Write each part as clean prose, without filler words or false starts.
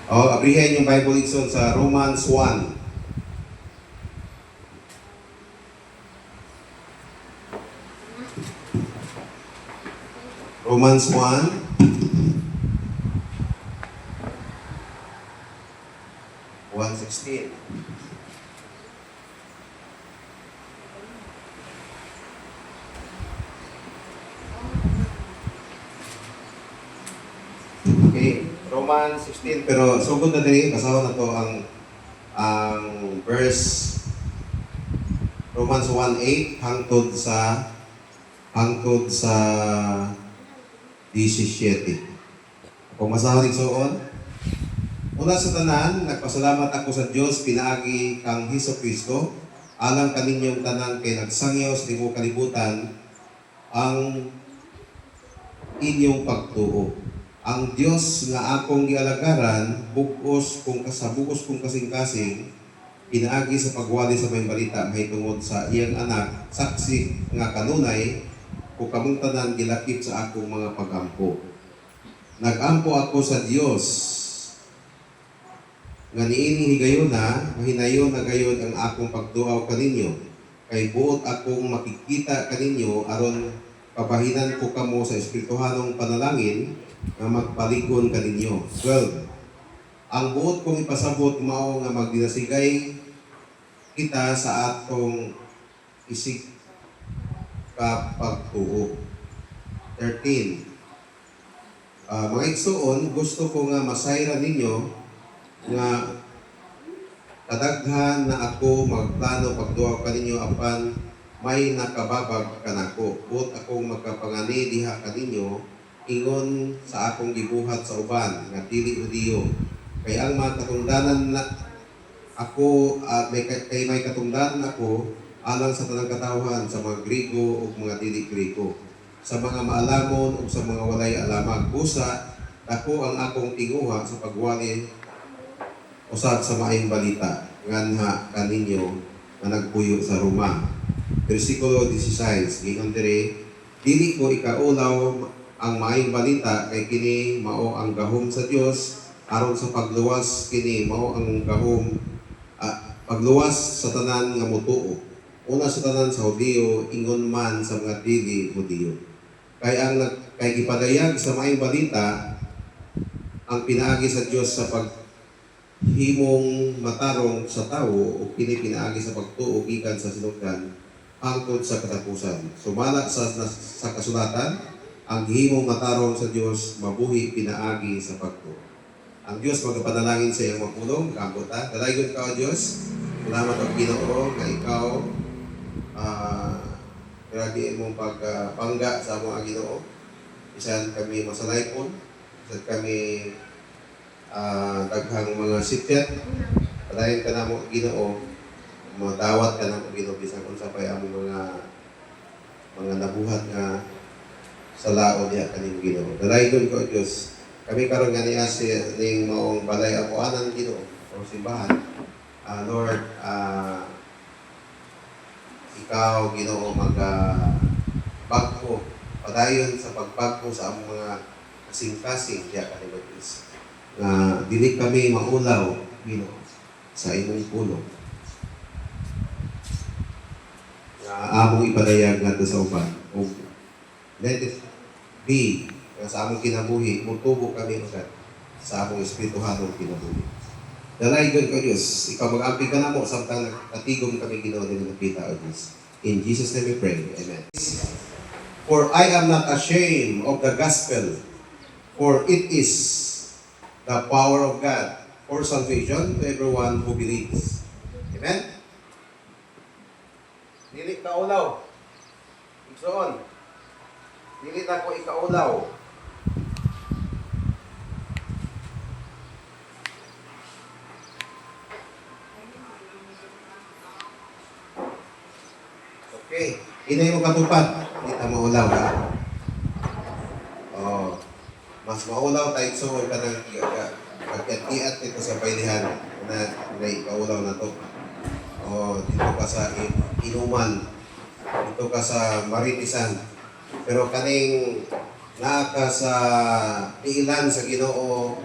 Abrihan yung Bible itself sa Romans 1. Romans 1. 1:16. Okay, Romans 16. Pero sugod na din, kasawa na to ang verse Romans 1:8 hangtod sa 17. Kung masaharig soon, una sa tanan, nagpasalamat ako sa Dios pinaagi kang Hesukristo, alang kaninyong tanan kay nagsangyaw sa tibuok kalibutan ang inyong pagtuo. Ang Dios nga akong gialagaran, bugos kung kasing-kasing, pinaagi sa pagwali sa may balita mahitungod sa iyang anak, saksi nga kanunay, kung kamong tanan gilakip sa akong mga pagampo. Nagampo ako sa Dios nga niini higayuna, mahinayon na gayon ang akong pagduaw kaninyo, kay buot akong makikita kaninyo aron pabahinan ko kamo sa espirituhanong panalangin nga magpaligon kaninyo. 12. Ang buot kong ipasabot mao nga magdinasigay kita sa atong isig kapagtuo. 13. Mga igsoon, gusto ko nga masayra ninyo nga kadaghan na ako magplano pagduaw kaninyo apan may nakababag kanako. Buot akong magkapangani diha kaninyo ingon sa akong gibuhat sa uban nga dili Hudiyo. Kay ang mga katungdanan na ako may katungdanan ako alang sa tanang katawhan sa mga Grigo ug mga dili Grigo, sa mga maalamon ug sa mga walay alamag. Busa dako ang akong tinguha sa pagwali usab sa maayong balita nganha kaninyo nga nagpuyo sa Roma. Versikulo 16, giingon diri, dili ko ikaulaw ang maayong balita kay kini mao ang gahom sa Dios aron sa pagluwas. Kini mao ang gahom pagluwas sa tanan nga mutuo, una sa tanan sa Hudiyo, ingon man sa mga dili Hudiyo. Kay gipadayag sa maayong balita ang pinaagi sa Dios sa paghimong matarong sa tawo o kini pinaagi sa pagtuo gikan sa sinugdan hangtod sa katapusan. Sumala sa kasulatan, ang himong matarong sa Dios mabuhi pinaagi sa pagtuo. Ang Dios magapanalangin sa iyong mapulong, kaambot ta. Dalaygon ka o Dios, salamat ang Ginoo nga ikaw grabe mong pagpangga sa among Ginoo. Bisan kami masalaypon, bisan kami daghang mga sityan, padayon ka na mo Ginoo, madawat ka na mo Ginoo bisan kung sa pay among mga nabuhat nga sa laon niya kaning Ginoo. Dalaygon ko Dios, kami karon nga niya ning maong balay apuanan Ginoo o simbahan. Lord, ikaw Ginoo bagko padayon sa pagbagko sa among mga kasing-kasing diya kanimo Dios. Dili kami maulaw Ginoo sa imong pulong. Among ipadayag ngadto sa uban. Let it be sa among kinabuhi, mutubo kami usad sa among espirituhanong kinabuhi. Dalaygon ka Diyos, ikaw mag-amping ka na mo samtang nakatigom kami Ginoo din nakita o Diyos. In Jesus' name we pray. Amen. For I am not ashamed of the gospel, for it is the power of God for salvation to everyone who believes. Amen? Dili ka ulaw. Igsoon. Dili na ko ikaulaw. Okay. Inay mo katupad. Hindi ta maulaw ha. Mas maulaw tayo so ka ng pagkatiat ito sa pailihan na ikaulaw na to. Dito ka sa inuman. Dito ka sa maritisan. Pero kaning naa ka sa ilan sa Ginoo,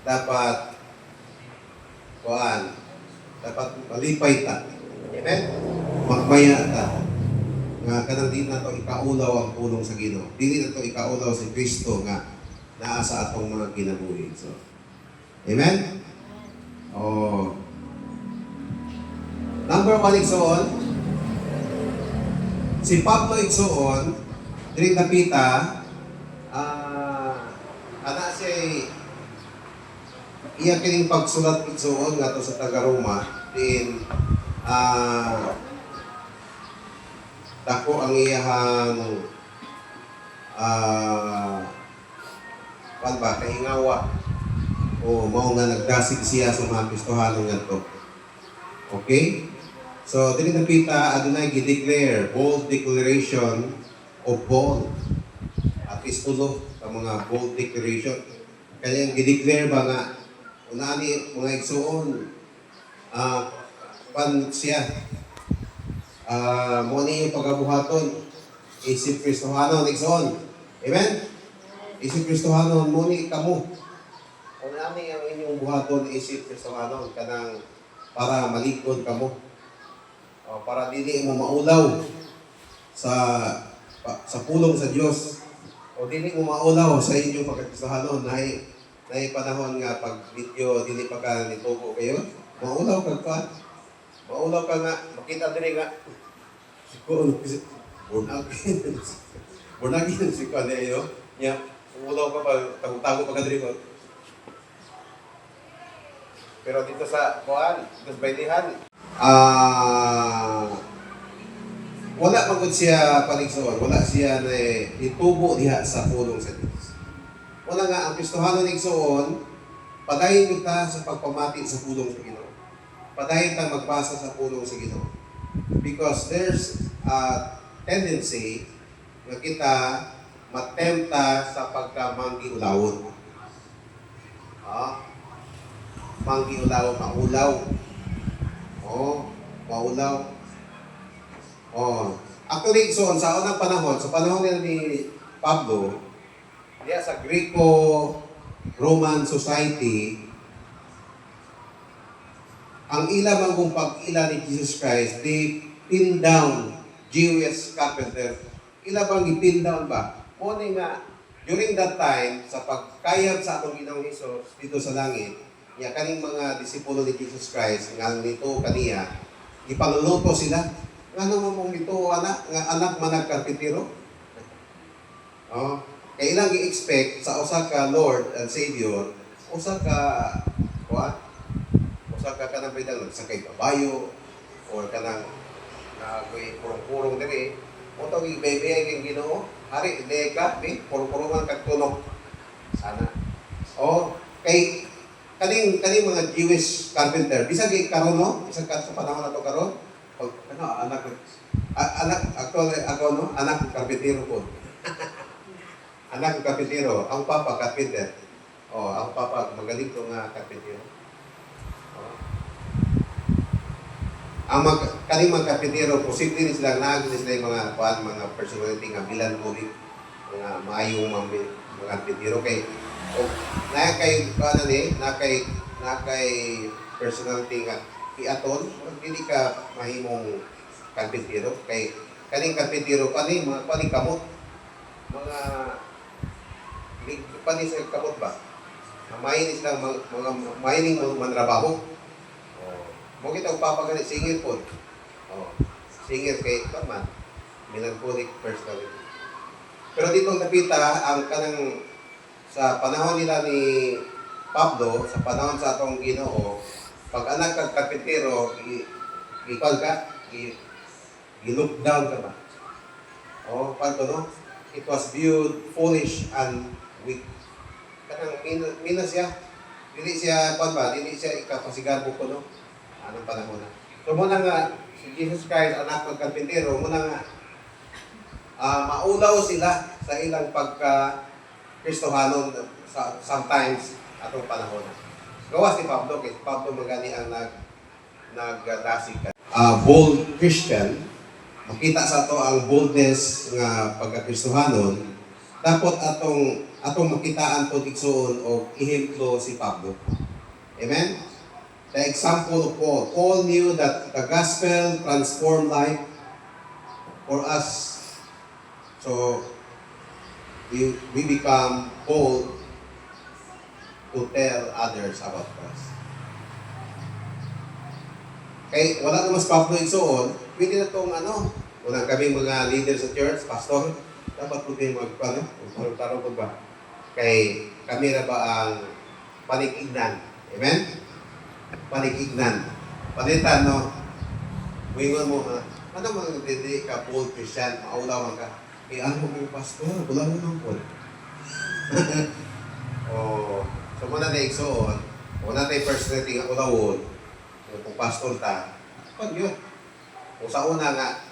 dapat kuan dapat malipay ta. Amen. Magmaya ta. Nga kanang di na to ikaulaw ang pulong sa Ginoo. Dili na to ikaulaw si Kristo nga naa sa atong mga kinabuhi. So, amen. Oh. Number 1 igsoon. Si Pablo igsoon diri napita ana siya iya kining pagsulat igsoon nga to sa taga Roma din dako ang iyahang kan ba kahingawa o mao nga nagdasig siya sa mga Kristohanon ngadto. Okay? So dili nakita adunay gi-declare bold declaration of Paul. At least tulo ka mga bold declaration. Kaya gi-declare ba nga unani mga igsoon pan siya mo ni yung pagabuhaton isip Kristohanon igsoon. Amen? Isip Kristohanon mo ni kamo. Unani ang inyong buhaton isip Kristohanon kanang para malikod kamo. O para dili mo maulaw sa pulong sa Dios. O dili mo maulaw sa inyong pagkakristohanon na panahon nga pag video dili pa ka nitubo kayo. Maulaw ka pa. Maulaw ka nga makita diri nga Bornagin si Kadeyo. Nya, ulaw ka pa, tago pa ka diri ko. Pero dito sa kuan, dito sa baitihan, wala magud siya paligsoon, wala siya na itubo diha sa pulong sa Dios. Wala nga ang Kristohanon igsoon, padayon kita sa pagpamati sa pulong sa Ginoo. Padayon ta magbasa sa pulong sa Ginoo. Because there's a tendency na kita matempta sa pagkamanggiulawon. Manggiulaw, maulaw. Maulaw. Actually, so sa unang panahon, sa panahon ni Pablo, diya sa Greco-Roman society, ang ila man kung pag-ila ni Jesus Christ, they pin down Jewish carpenter. Ila bang i-pin down ba? Muna nga, during that time, sa pagkayag sa atong Ginoong Hesus dito sa langit, niya kaning mga disipulo ni Jesus Christ, nga nito kaniya, ipaluluto sila. Nga naman mong ito, anak manag karpintero. Kailang i-expect sa usa ka Lord and Savior, usa ka kanang bidang sakay kabayo or kanang koy purong-purong diri mo tawag ibebay kay Ginoo hari deka bi purong-purongan kag tunok sana kay kaning mga Jewish carpenter bisag karon no bisag sa panahon nato karon pag anak actually ako anak ng karpintero po anak ng karpintero ang papa carpenter ang papa magaling to nga karpintero. Ang kaning mga kapitero, posible rin silang nagin sila yung mga personality nga bilan mo rin, mga maayong mga kapitero kay nakay personality nga iaton, hindi ka mahimong kapitero kay kaning kapitero paning kamot mga sa kamot ba? Mahining silang mga mahining manrabaho. Mo kita upapagalit singir po. Singir kay man melancholic personality. Pero dito napita ang kanang sa panahon nila ni Pablo, sa panahon sa atong Ginoo, pag anak kag kapitero, i-look down ka ba? Paano no? It was viewed foolish and weak. Kanang minas siya. Dili siya dili siya ikapasigarbo ko no. Anong panahon na. So muna nga, si Jesus Christ, anak ng karpintero, muna nga, maulaw sila sa ilang pagka-Kristohanon sometimes atong panahon na. Gawa si Pablo, kasi Pablo magani ang nagdasig ka. Bold Christian, makita sa to ang boldness nga pagka-Kristohanon, dapat atong makitaan to igsoon o ihemplo si Pablo. Amen? The example of Paul. Paul knew that the gospel transformed life for us. So, we become bold to tell others about Christ. Kaya wala naman sa Pablo igsoon, pwede na itong unang kaming mga leader sa church, pastor, dapat po kayo magtarong ko ba? Kay kami na ba ang panikignan? Amen? Panikignan. Panitan, no? Wingon mo, ano mga hindi ka bold Christian, maulawan ka. Kaya ano mo pastor, wala mo ng bold. So muna na igsoon, muna tayo first rating ang ulawon, kung pastor ta, pag yun. Kung sa una nga,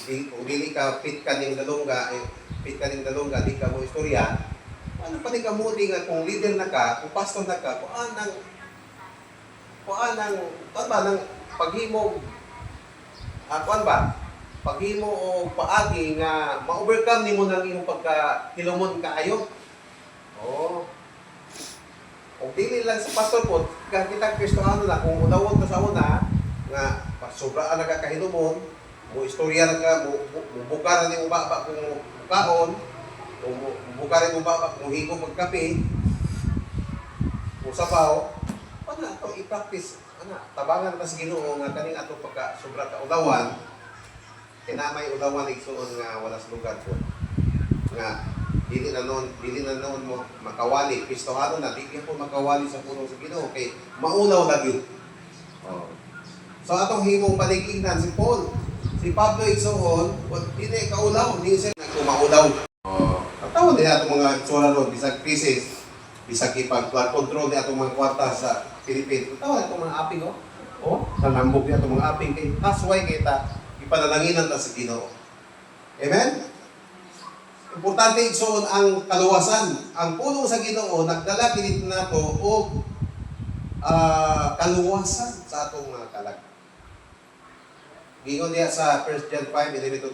kung dili ka fit ka ning dalungga, di ka mo istorya, ano pa rin ka mo nga kung leader na ka, kung pastor na ka, kung anang paghimo, paghimo o paagi nga ma-overcome nimo nang imong pagka-hilumon kaayo. Oh. Kung dili lang sa pastor po, kita Kristiyano na, kung unawon ka sa una, nga sobra na kakahilumon, mo istorya na ka, bukaran ni ubaba kung mukaon, bukaran mo baba kung higong magkape, kung sabaw, paano ito i-practice? Tabangan na sa Ginoo nga kaning ato pagka sobra ka ulawan, kinamay ulawan igsuon nga wala sa lugar po. Nga dili na noon mo makawali Kristiyano na di po makawali sa puno sa Ginoo kay maulaw lagi. Oh. So atong himong panikignan si Paul, si Pablo igsuon, dili kaulaw, di siya nagkumaulaw. Oh. Tawon din atong mga itsura ron bisag crisis, bisag ipag-flood control ni atong mga kwarta sa Philippines. Tawon atong mga aping nanambog ni atong mga aping kay hasway kita ipanalangin ta sa Ginoo. Amen. Importante igsoon ang kaluwasan. Ang pulong sa Ginoo nagdala kinit nato og kaluwasan sa atong mga kalag. Gingon niya sa 1 John 5:11-12,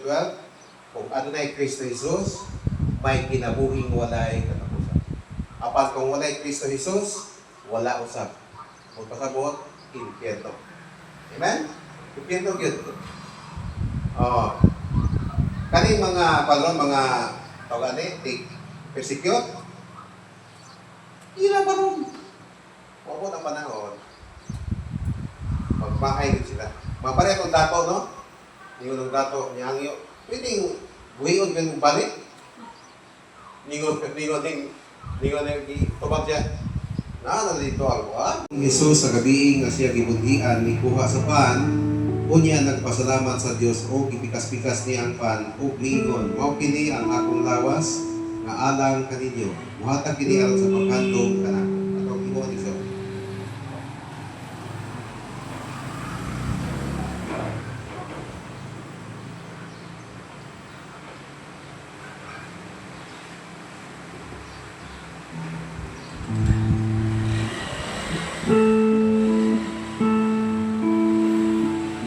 kung adunay Kristo Jesus, may kinabuhing walay katapusan. Apan kung walay Kristo Jesus, wala usab. Kung pasabot, impyerno. Amen? Impyerno gyud. Kani mga tawag persecute. Ila pa ron. Wabot ang panahon. Magbahay din sila. Mapare itong dato, no? Ningon ng dato, niyangyo. Pwedeng buhiyon ka ng balik. Ningon tubag siya. Dito alwa. Jesus sa gabiing nga siya gibunhian ni kuha sa pan, unya nagpasalamat sa Dios o gipikas-pikas niya ang pan o mingon, mao kini ang akong lawas nga alang kaninyo. Muhatag kini aron sa paghandom kanako. Atong himuon iso.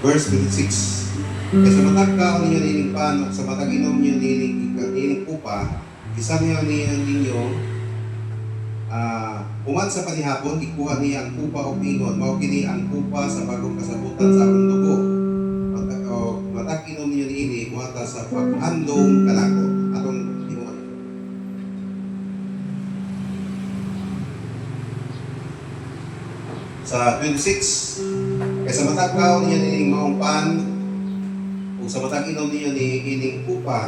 Verse 26. Kaya sa matag kaon ninyo nining pan, sa matag inom ninyo nining kupa, isa niyo ninyo, uman sa panihapon, ikuha niya ang kupa o pingon, mao kini ang kupa sa bagong kasabutan sa akong dugo. Matag inom ninyo niini, muhata sa paghandong kanako. Atong himuon. Sa 26, kaya sa matag kaon ninyo nining maong pan, kung sa matag inom ninyo nining kupa,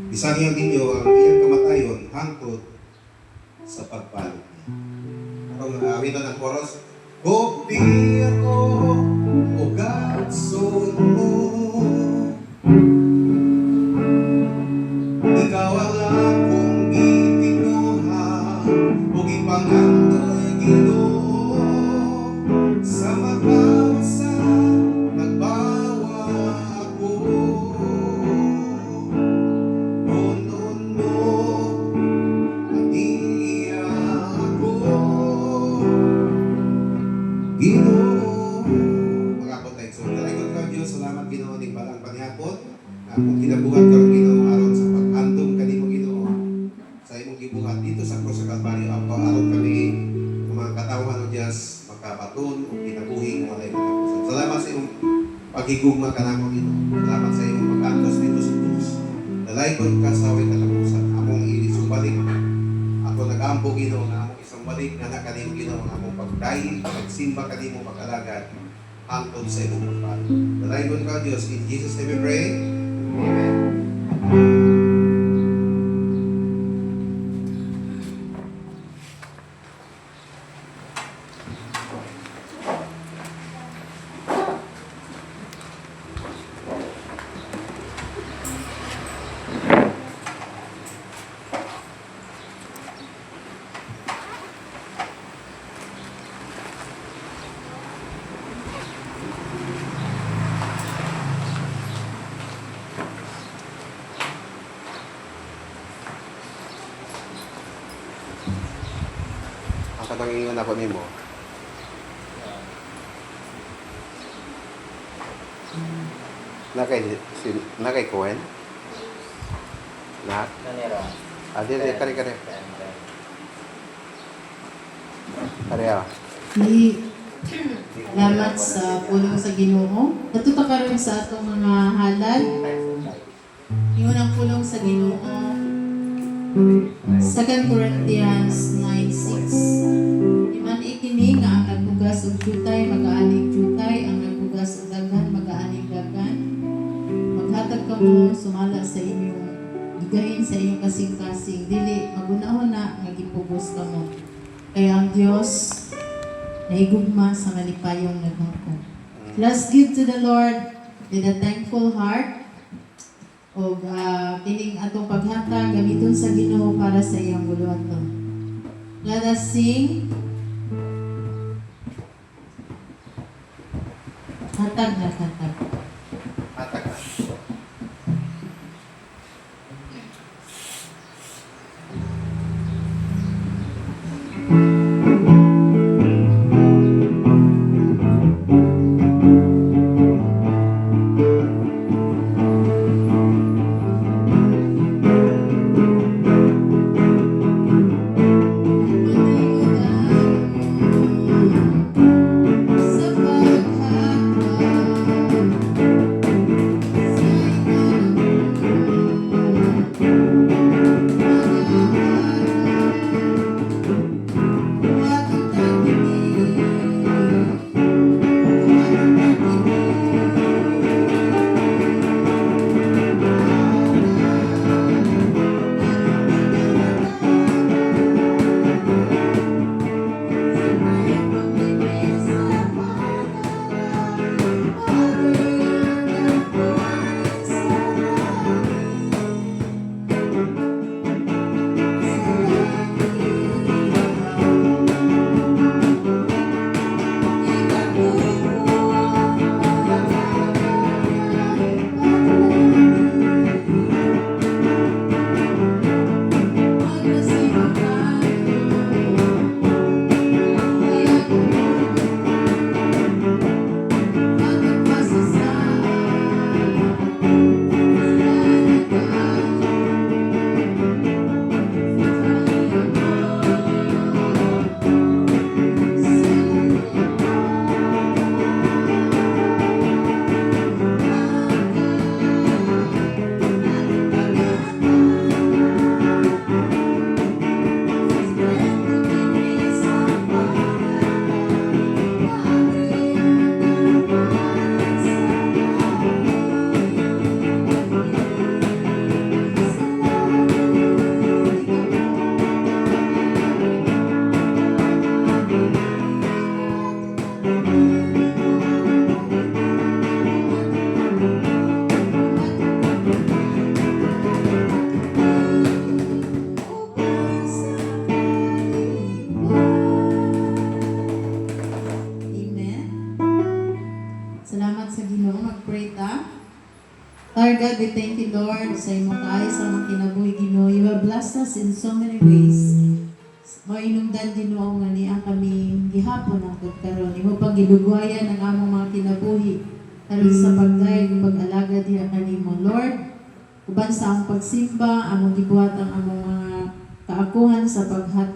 isangyan ninyo ang iyang kamatayon hangtod sa pagpalit niya. Atong awitan ng chorus, Bukti ako o gatson mo, ikaw ang akong gitinuha o ipangandoy Ginoo sa magkawasa nagbawa ako. Noon mo ang iya ako Ginoo. Magabot tayo. So, talagot ka Diyos, salamat Ginoo ning balang panihapon. Kung kinabuhat ka Ginoo aron sa paghandom kanimo Ginoo sa imong gibuhat dito sa Cross sa Calvario, aron kami mga katawhan Mesiyas makabaton o kinabuhi nga walay katapusan. Salamat sa imong paghigugma kanako Ginoo. Salamat sa imong pag-antos dito sa krus. Dalaygon ka sa way katapusan. Among ilisubalik. Ako nag-ampo Ginoo nga among isang balik nga nakanimo Ginoo nga among pagdayi, pagsimba kanimo pag-alagad hangtod sa imong pagpalo. Dalaygon ka Dios, in Jesus name we pray. Amen. Ang katangingan ako nimo. Nakay Cohen? Nak? Nanira. Kare. Kare ah. Salamat sa pulong sa Ginoo. Natuto karon sa atong mga halal. Ingon ang pulong sa Ginoo. 2 Corinthians 9:6. Iman ikini nga ang nagbugas og jutay mag-aanig jutay, ang nagbugas og daghan mag-aanig daghan. Maghatag kamo sumala sa inyong gigahin sa inyong kasing-kasing, dili magunahon na nga gipugos kamo. Kaya ang Dios nahigugma sa malipayong nagmangko. Let's give to the Lord with a thankful heart. O kining atong paghatag gamiton sa Ginoo para sa iyang buluhaton. Let us sing. Hatag na hatag. Hatag na. Sa Lord God, we thank you, Lord, sa imong kaayos sa mga kinabuhi, Ginoo. You have blessed us in so many ways. Mainungdan, Ginoo, nga niya kami gihapon ang karon. Imo pang gilugwayan ang among mga kinabuhi. Karon sa pagdayeg pag-alaga diha kanimo, Lord. Uban sa among pagsimba, among gibuhat ang among mga kaakuhan sa paghata